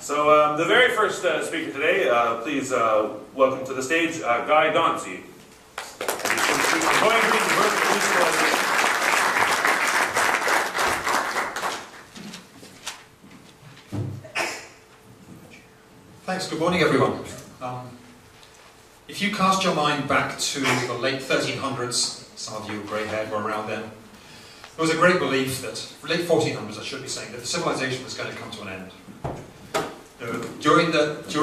So the very first speaker today, please welcome to the stage Guy Dauncey. Thanks, good morning everyone. If you cast your mind back to the late 1300s, some of you grey-haired were around then, there was a great belief that, late 1400s I should be saying, that the civilization was going to come to an end. During those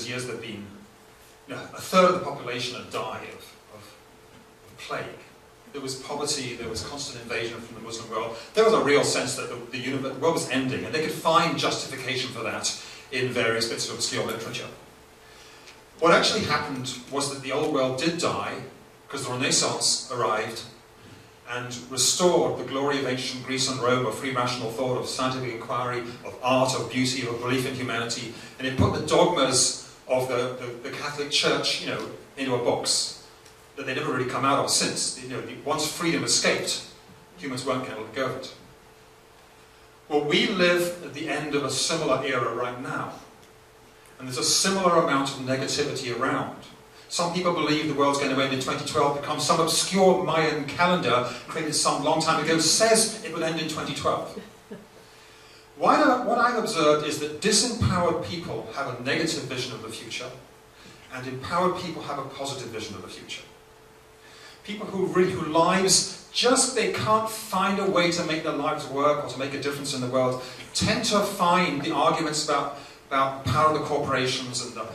years there'd been, a third of the population had died of plague. There was poverty, there was constant invasion from the Muslim world. There was a real sense that the world was ending, and they could find justification for that in various bits of obscure literature. What actually happened was that the old world did die, because the Renaissance arrived and restored the glory of ancient Greece and Rome, of free rational thought, of scientific inquiry, of art, of beauty, of belief in humanity, and it put the dogmas of the Catholic Church, into a box that they never really come out of since. Once freedom escaped, humans weren't going to let go of it. Well, we live at the end of a similar era right now, and there's a similar amount of negativity around. Some people believe the world's going to end in 2012 because some obscure Mayan calendar created some long time ago says it will end in 2012. What I've observed is that disempowered people have a negative vision of the future, and empowered people have a positive vision of the future. People whose lives they can't find a way to make their lives work or to make a difference in the world tend to find the arguments about the power of the corporations and the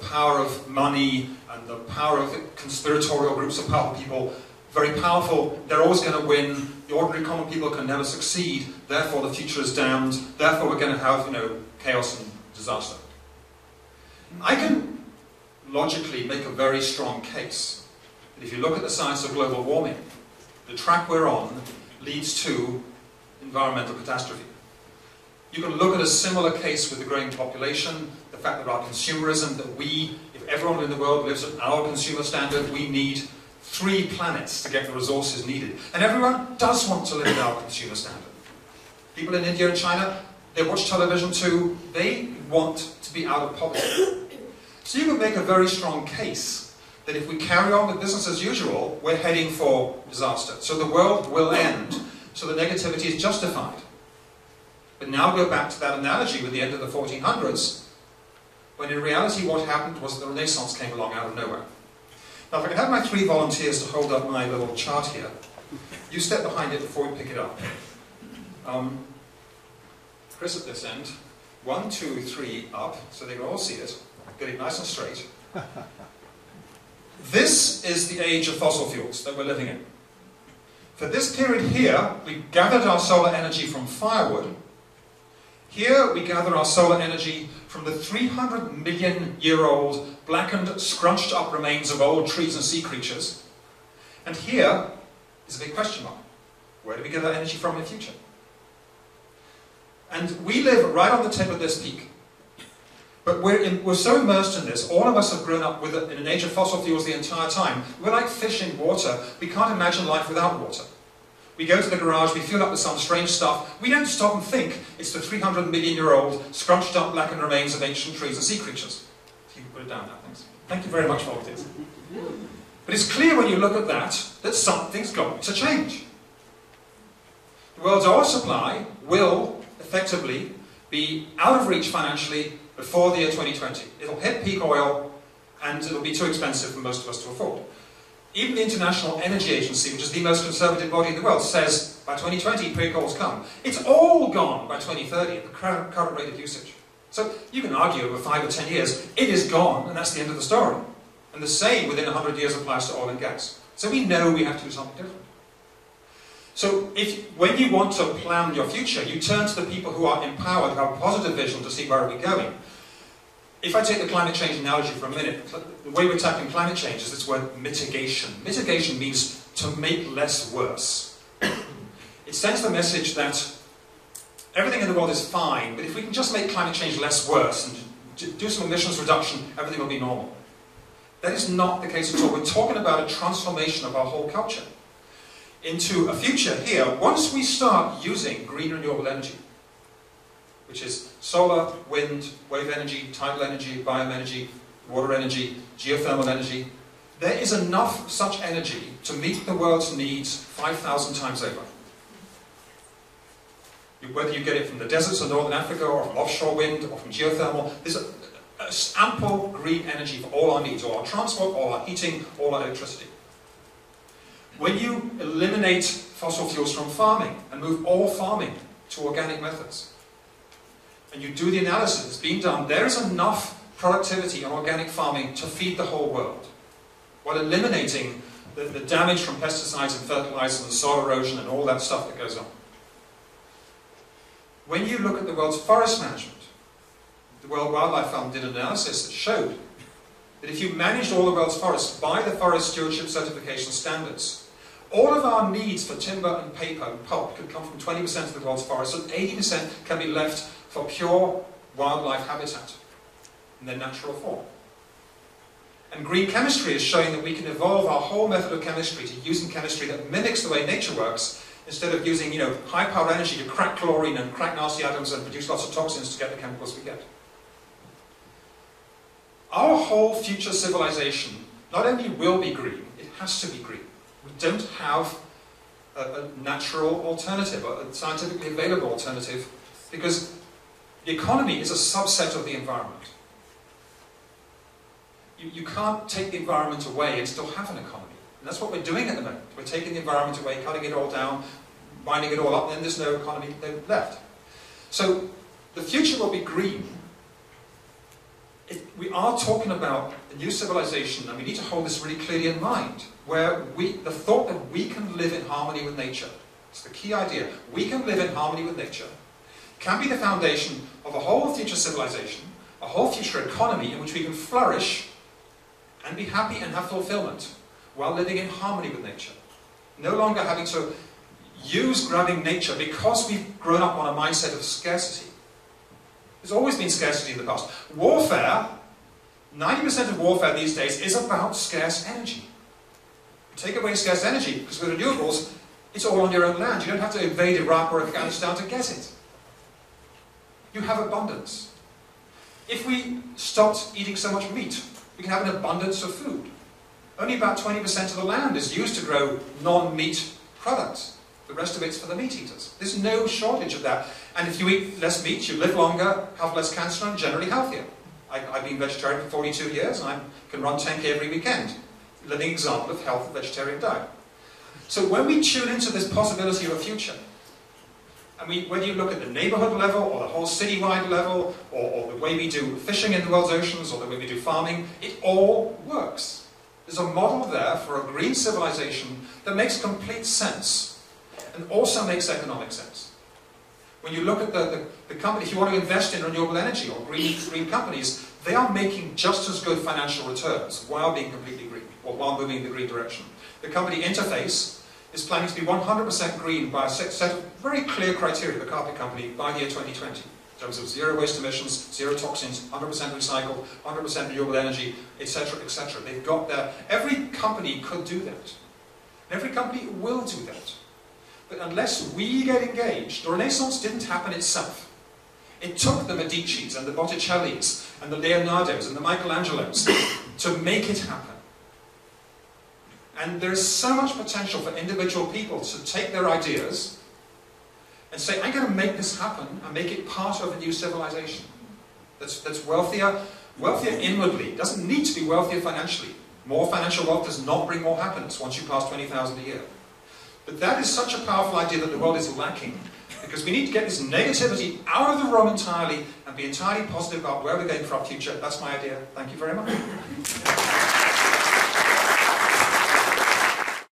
power of money and the power of conspiratorial groups of powerful people very powerful. They're always going to win. The ordinary common people can never succeed. Therefore the future is damned. Therefore we're going to have chaos and disaster. I can logically make a very strong case that if you look at the science of global warming, the track we're on leads to environmental catastrophe. You can look at a similar case with the growing population, the fact that our consumerism, that if everyone in the world lives at our consumer standard, we need 3 planets to get the resources needed. And everyone does want to live at our consumer standard. People in India and China, they watch television too, they want to be out of poverty. So you can make a very strong case that if we carry on with business as usual, we're heading for disaster. So the world will end, so the negativity is justified. But now go back to that analogy with the end of the 1400s, when in reality what happened was the Renaissance came along out of nowhere. Now if I can have my 3 volunteers to hold up my little chart here, you step behind it before we pick it up. Chris at this end, 1, 2, 3, up, so they can all see it. Get it nice and straight. This is the age of fossil fuels that we're living in. For this period here, we gathered our solar energy from firewood. Here we gather our solar energy from the 300-million-year-old blackened, scrunched up remains of old trees and sea creatures. And here is a big question mark. Where do we get our energy from in the future? And we live right on the tip of this peak. But we're so immersed in this, all of us have grown up with it in an age of fossil fuels the entire time. We're like fish in water. We can't imagine life without water. We go to the garage, we fill up with some strange stuff. We don't stop and think it's the 300-million-year-old, scrunched up blackened remains of ancient trees and sea creatures. So you can put it down now, thanks. Thank you very much, volunteers. But it's clear when you look at that something's going to change. The world's oil supply will effectively be out of reach financially before the year 2020. It'll hit peak oil and it'll be too expensive for most of us to afford. Even the International Energy Agency, which is the most conservative body in the world, says by 2020 peak oil's come. It's all gone by 2030 at the current rate of usage. So you can argue over 5 or 10 years, it is gone and that's the end of the story. And the same within 100 years applies to oil and gas. So we know we have to do something different. So when you want to plan your future, you turn to the people who are empowered, who have a positive vision to see where are we going. If I take the climate change analogy for a minute, the way we're tackling climate change is this word mitigation. Mitigation means to make less worse. It sends the message that everything in the world is fine, but if we can just make climate change less worse and do some emissions reduction, everything will be normal. That is not the case at all. We're talking about a transformation of our whole culture into a future here, once we start using green renewable energy, which is solar, wind, wave energy, tidal energy, bioenergy, water energy, geothermal energy. There is enough such energy to meet the world's needs 5,000 times over. Whether you get it from the deserts of northern Africa, or from offshore wind, or from geothermal, there's ample green energy for all our needs, all our transport, all our heating, all our electricity. When you eliminate fossil fuels from farming and move all farming to organic methods, and you do the analysis that's being done, there is enough productivity in organic farming to feed the whole world, while eliminating the damage from pesticides and fertilizers and soil erosion and all that stuff that goes on. When you look at the world's forest management, the World Wildlife Fund did an analysis that showed that if you managed all the world's forests by the Forest Stewardship Certification standards, all of our needs for timber and paper and pulp could come from 20% of the world's forests, and 80% can be left for pure wildlife habitat in their natural form. And green chemistry is showing that we can evolve our whole method of chemistry to using chemistry that mimics the way nature works, instead of using, high-power energy to crack chlorine and crack nasty atoms and produce lots of toxins to get the chemicals we get. Our whole future civilization not only will be green, it has to be green. We don't have a natural alternative, a scientifically available alternative, because the economy is a subset of the environment. You can't take the environment away and still have an economy. And that's what we're doing at the moment. We're taking the environment away, cutting it all down, winding it all up, and then there's no economy left. So the future will be green. We are talking about a new civilization, and we need to hold this really clearly in mind, where the thought that we can live in harmony with nature, it's the key idea, we can live in harmony with nature, can be the foundation of a whole future civilization, a whole future economy in which we can flourish and be happy and have fulfillment while living in harmony with nature. No longer having to use grabbing nature because we've grown up on a mindset of scarcity. There's always been scarcity in the past. Warfare, 90% of warfare these days is about scarce energy. You take away scarce energy, because with renewables, it's all on your own land. You don't have to invade Iraq or Afghanistan to get it. You have abundance. If we stopped eating so much meat, we can have an abundance of food. Only about 20% of the land is used to grow non-meat products. The rest of it's for the meat eaters. There's no shortage of that. And if you eat less meat, you live longer, have less cancer, and generally healthier. I've been vegetarian for 42 years, and I can run 10k every weekend. Living example of healthy vegetarian diet. So when we tune into this possibility of a future, and whether you look at the neighborhood level, or the whole citywide level, or the way we do fishing in the world's oceans, or the way we do farming, it all works. There's a model there for a green civilization that makes complete sense, and also makes economic sense. When you look at the company, if you want to invest in renewable energy or green companies, they are making just as good financial returns while being completely green, or while moving in the green direction. The company Interface is planning to be 100% green by a set of very clear criteria, the carpet company, by the year 2020. In terms of zero waste emissions, zero toxins, 100% recycled, 100% renewable energy, etc., etc. They've got that. Every company could do that. Every company will do that. But unless we get engaged, the Renaissance didn't happen itself. It took the Medicis and the Botticellis and the Leonardos and the Michelangelos to make it happen. And there is so much potential for individual people to take their ideas and say, I'm going to make this happen and make it part of a new civilization that's wealthier inwardly. It doesn't need to be wealthier financially. More financial wealth does not bring more happiness once you pass 20,000 a year. But that is such a powerful idea that the world is lacking, because we need to get this negativity out of the room entirely and be entirely positive about where we're going for our future. That's my idea. Thank you very much.